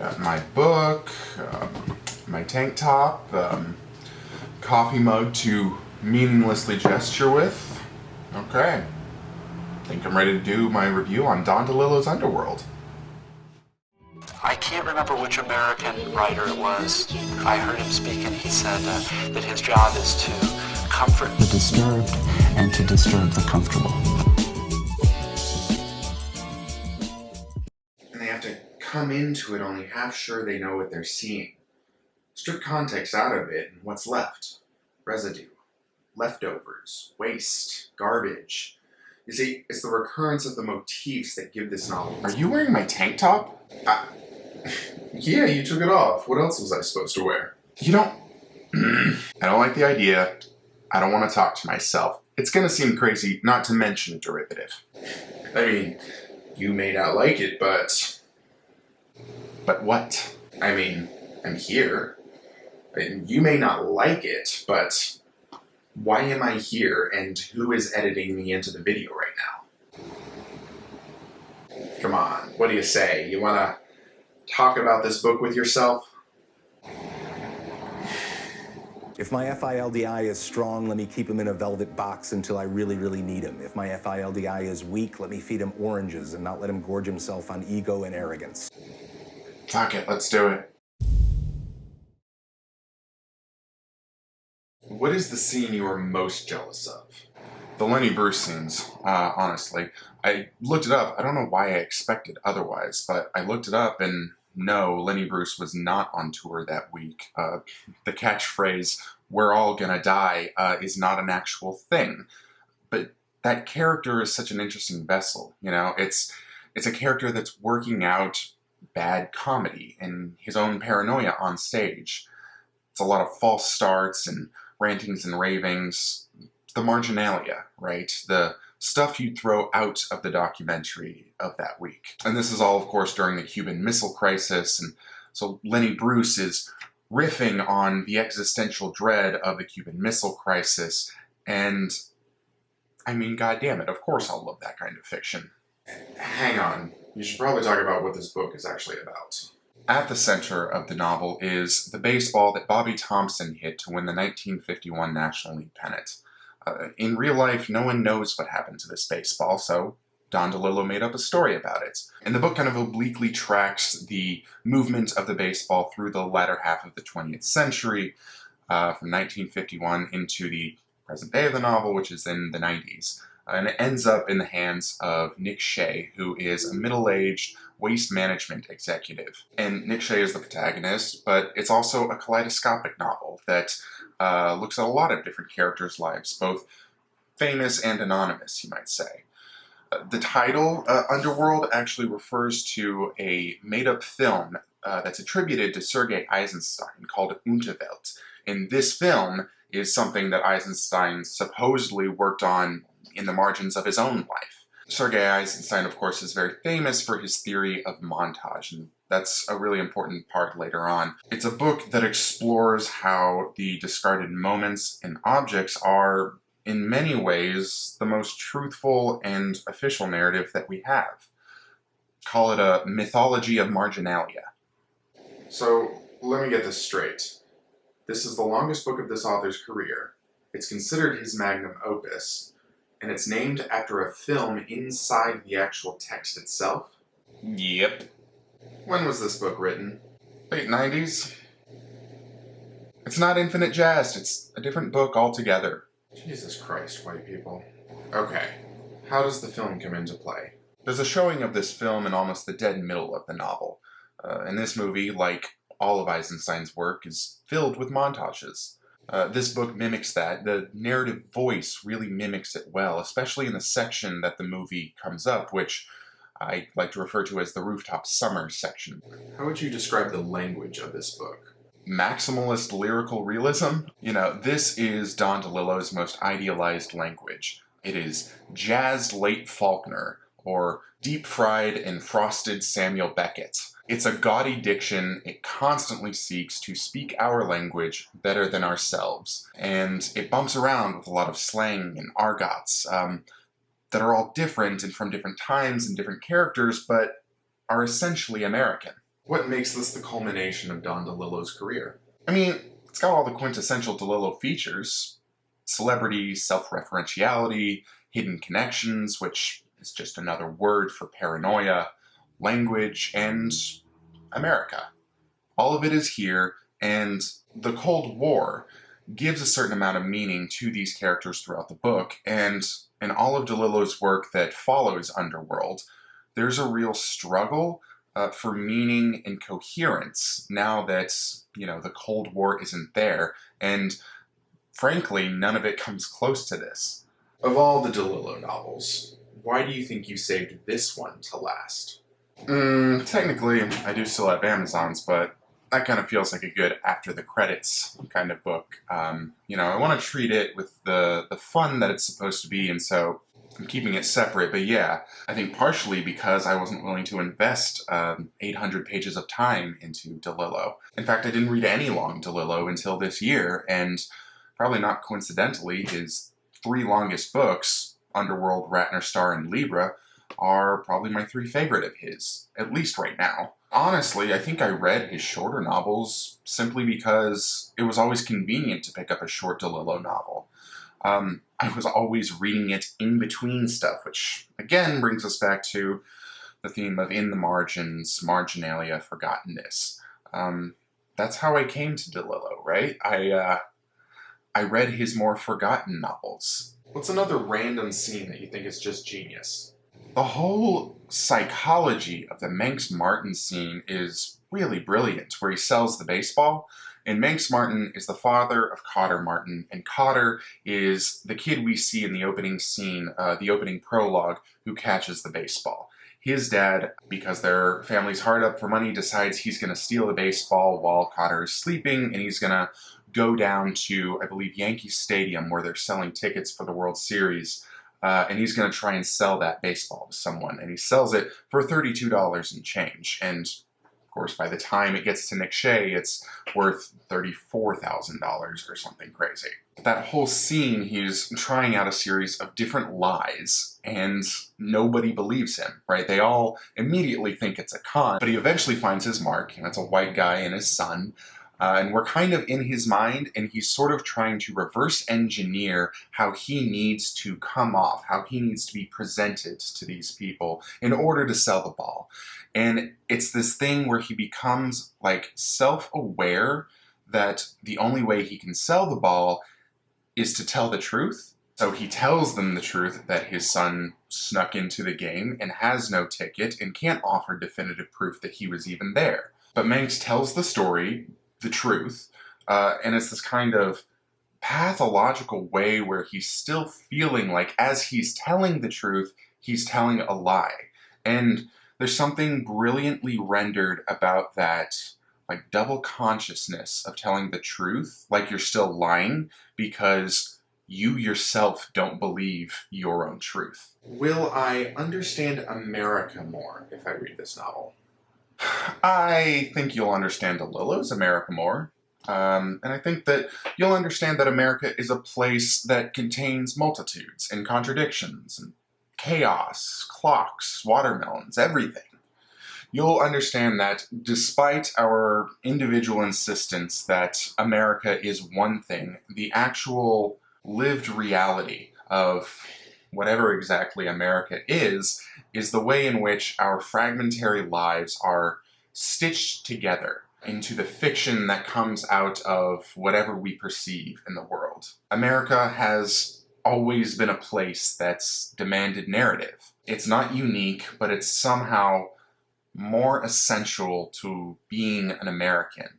Got my book, my tank top, coffee mug to meaninglessly gesture with. Okay. Think I'm ready to do my review on Don DeLillo's Underworld. I can't remember which American writer it was. I heard him speak and he said that his job is to comfort the disturbed and to disturb the comfortable. And they have to come into it only half sure they know what they're seeing. Strip context out of it, and what's left? Residue, leftovers, waste, garbage. You see, it's the recurrence of the motifs that give this novel. Are you wearing my tank top? Yeah, you took it off. What else was I supposed to wear? You don't... I don't like the idea. I don't want to talk to myself. It's gonna seem crazy, not to mention derivative. I mean, you may not like it, but... But what? I mean, I'm here. You may not like it, but... Why am I here, and who is editing me into the video right now? Come on, what do you say? You wanna talk about this book with yourself? If my FILDI is strong, let me keep him in a velvet box until I really, really need him. If my FILDI is weak, let me feed him oranges and not let him gorge himself on ego and arrogance. Fuck it, let's do it. What is the scene you are most jealous of? The Lenny Bruce scenes, honestly. I looked it up. I don't know why I expected otherwise, but I looked it up and no, Lenny Bruce was not on tour that week. The catchphrase, "we're all gonna die," is not an actual thing. But that character is such an interesting vessel, you know? It's a character that's working out bad comedy and his own paranoia on stage. It's a lot of false starts and rantings and ravings, the marginalia, right? The stuff you throw out of the documentary of that week. And this is all, of course, during the Cuban Missile Crisis, and so Lenny Bruce is riffing on the existential dread of the Cuban Missile Crisis, and I mean, goddammit, of course I'll love that kind of fiction. Hang on, you should probably talk about what this book is actually about. At the center of the novel is the baseball that Bobby Thomson hit to win the 1951 National League pennant. In real life, no one knows what happened to this baseball, so Don DeLillo made up a story about it. And the book kind of obliquely tracks the movement of the baseball through the latter half of the 20th century, from 1951 into the present day of the novel, which is in the 90s. And it ends up in the hands of Nick Shea, who is a middle-aged waste management executive. And Nick Shea is the protagonist, but it's also a kaleidoscopic novel that looks at a lot of different characters' lives, both famous and anonymous, you might say. The title, Underworld, actually refers to a made-up film that's attributed to Sergei Eisenstein called Unterwelt. And this film is something that Eisenstein supposedly worked on in the margins of his own life. Sergei Eisenstein, of course, is very famous for his theory of montage, and that's a really important part later on. It's a book that explores how the discarded moments and objects are, in many ways, the most truthful and official narrative that we have. Call it a mythology of marginalia. So, let me get this straight. This is the longest book of this author's career. It's considered his magnum opus, and it's named after a film inside the actual text itself? Yep. When was this book written? Late 90s? It's not Infinite Jest, it's a different book altogether. Jesus Christ, white people. Okay, how does the film come into play? There's a showing of this film in almost the dead middle of the novel. And this movie, like all of Eisenstein's work, is filled with montages. This book mimics that. The narrative voice really mimics it well, especially in the section that the movie comes up, which I like to refer to as the Rooftop Summer section. How would you describe the language of this book? Maximalist lyrical realism? You know, this is Don DeLillo's most idealized language. It is jazzed late Faulkner, or deep-fried and frosted Samuel Beckett. It's a gaudy diction. It constantly seeks to speak our language better than ourselves. And it bumps around with a lot of slang and argots that are all different and from different times and different characters, but are essentially American. What makes this the culmination of Don DeLillo's career? I mean, it's got all the quintessential DeLillo features. Celebrity, self-referentiality, hidden connections, which is just another word for paranoia, language, and America. All of it is here, and the Cold War gives a certain amount of meaning to these characters throughout the book, and in all of DeLillo's work that follows Underworld, there's a real struggle for meaning and coherence now that, the Cold War isn't there, and frankly, none of it comes close to this. Of all the DeLillo novels, why do you think you saved this one to last? Technically, I do still have Amazon's, but that kind of feels like a good after-the-credits kind of book. I want to treat it with the fun that it's supposed to be, and so I'm keeping it separate. But yeah, I think partially because I wasn't willing to invest 800 pages of time into DeLillo. In fact, I didn't read any long DeLillo until this year, and probably not coincidentally, his 3 longest books, Underworld, Ratner Star, and Libra, are probably my 3 favorite of his, at least right now. Honestly, I think I read his shorter novels simply because it was always convenient to pick up a short DeLillo novel. I was always reading it in between stuff, which again brings us back to the theme of in the margins, marginalia, forgottenness. That's how I came to DeLillo, right? I read his more forgotten novels. What's another random scene that you think is just genius? The whole psychology of the Manx Martin scene is really brilliant, where he sells the baseball. And Manx Martin is the father of Cotter Martin, and Cotter is the kid we see in the opening scene, the opening prologue, who catches the baseball. His dad, because their family's hard up for money, decides he's going to steal the baseball while Cotter is sleeping, and he's going to go down to, I believe, Yankee Stadium, where they're selling tickets for the World Series, and he's going to try and sell that baseball to someone, and he sells it for $32 and change, and of course, by the time it gets to Nick Shea, it's worth $34,000 or something crazy. That whole scene, he's trying out a series of different lies, and nobody believes him, right? They all immediately think it's a con, but he eventually finds his mark, and it's a white guy and his son, and we're kind of in his mind, and he's sort of trying to reverse engineer how he needs to come off, how he needs to be presented to these people in order to sell the ball. And it's this thing where he becomes like self-aware that the only way he can sell the ball is to tell the truth. So he tells them the truth that his son snuck into the game and has no ticket and can't offer definitive proof that he was even there. But Manx tells the story, the truth, and it's this kind of pathological way where he's still feeling like as he's telling the truth, he's telling a lie. And there's something brilliantly rendered about that, like, double consciousness of telling the truth, like you're still lying, because you yourself don't believe your own truth. Will I understand America more if I read this novel? I think you'll understand DeLillo's America more. And I think that you'll understand that America is a place that contains multitudes and contradictions and chaos, clocks, watermelons, everything. You'll understand that despite our individual insistence that America is one thing, the actual lived reality of whatever exactly America is the way in which our fragmentary lives are stitched together into the fiction that comes out of whatever we perceive in the world. America has always been a place that's demanded narrative. It's not unique, but it's somehow more essential to being an American.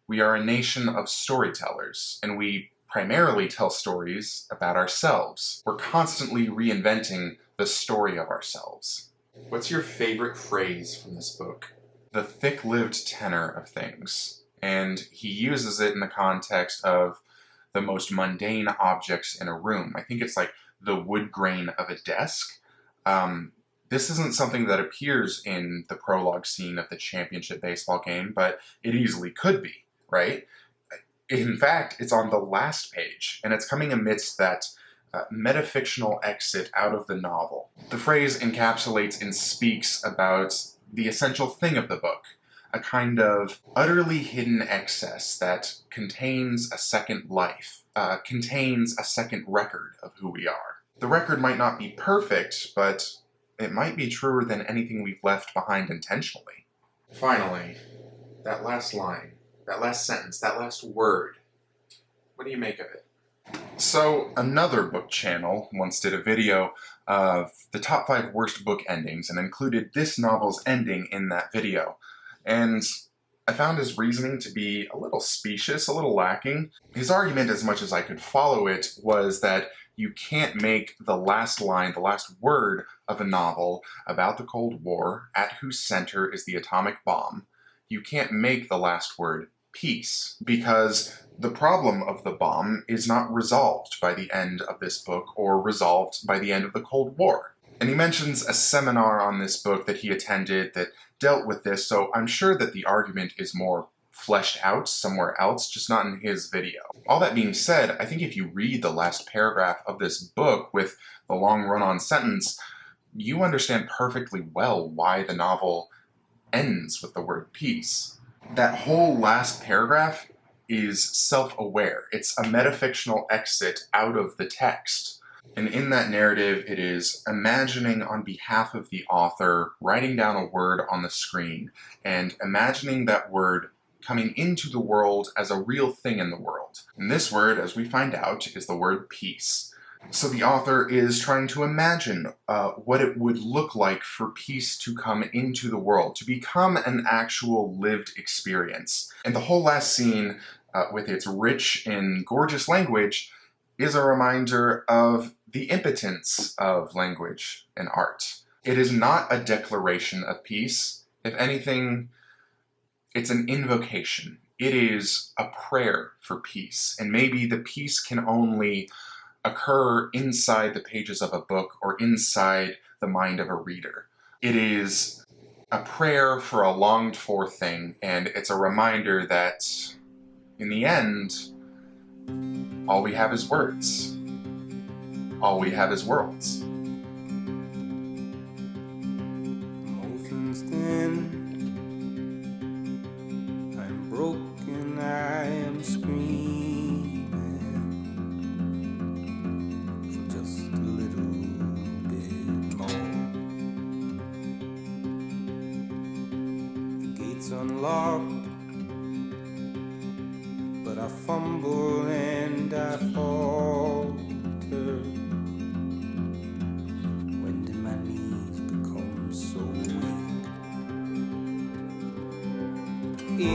We are a nation of storytellers, and we primarily tell stories about ourselves. We're constantly reinventing the story of ourselves. What's your favorite phrase from this book? The thick-lived tenor of things. And he uses it in the context of the most mundane objects in a room. I think it's like the wood grain of a desk. This isn't something that appears in the prologue scene of the championship baseball game, but it easily could be, right? In fact, it's on the last page, and it's coming amidst that metafictional exit out of the novel. The phrase encapsulates and speaks about the essential thing of the book, a kind of utterly hidden excess that contains a second life, contains a second record of who we are. The record might not be perfect, but it might be truer than anything we've left behind intentionally. Finally, that last line, that last sentence, that last word, what do you make of it? So, another book channel once did a video of the top 5 worst book endings and included this novel's ending in that video. And I found his reasoning to be a little specious, a little lacking. His argument, as much as I could follow it, was that you can't make the last line, the last word of a novel about the Cold War, at whose center is the atomic bomb, you can't make the last word peace, because the problem of the bomb is not resolved by the end of this book or resolved by the end of the Cold War. And he mentions a seminar on this book that he attended that dealt with this, so I'm sure that the argument is more fleshed out somewhere else, just not in his video. All that being said, I think if you read the last paragraph of this book with the long run-on sentence, you understand perfectly well why the novel ends with the word peace. That whole last paragraph is self-aware. It's a metafictional exit out of the text. And in that narrative, it is imagining on behalf of the author, writing down a word on the screen, and imagining that word coming into the world as a real thing in the world. And this word, as we find out, is the word peace. So the author is trying to imagine what it would look like for peace to come into the world, to become an actual lived experience. And the whole last scene, with its rich and gorgeous language, is a reminder of the impotence of language and art. It is not a declaration of peace. If anything, it's an invocation. It is a prayer for peace. And maybe the peace can only occur inside the pages of a book or inside the mind of a reader. It is a prayer for a longed-for thing, and it's a reminder that, in the end, all we have is words. All we have is worlds. Emotions thin, I'm broken, I am screaming for just a little bit more. The gate's unlocked, but I fumble and I falter. When did my knees become so weak?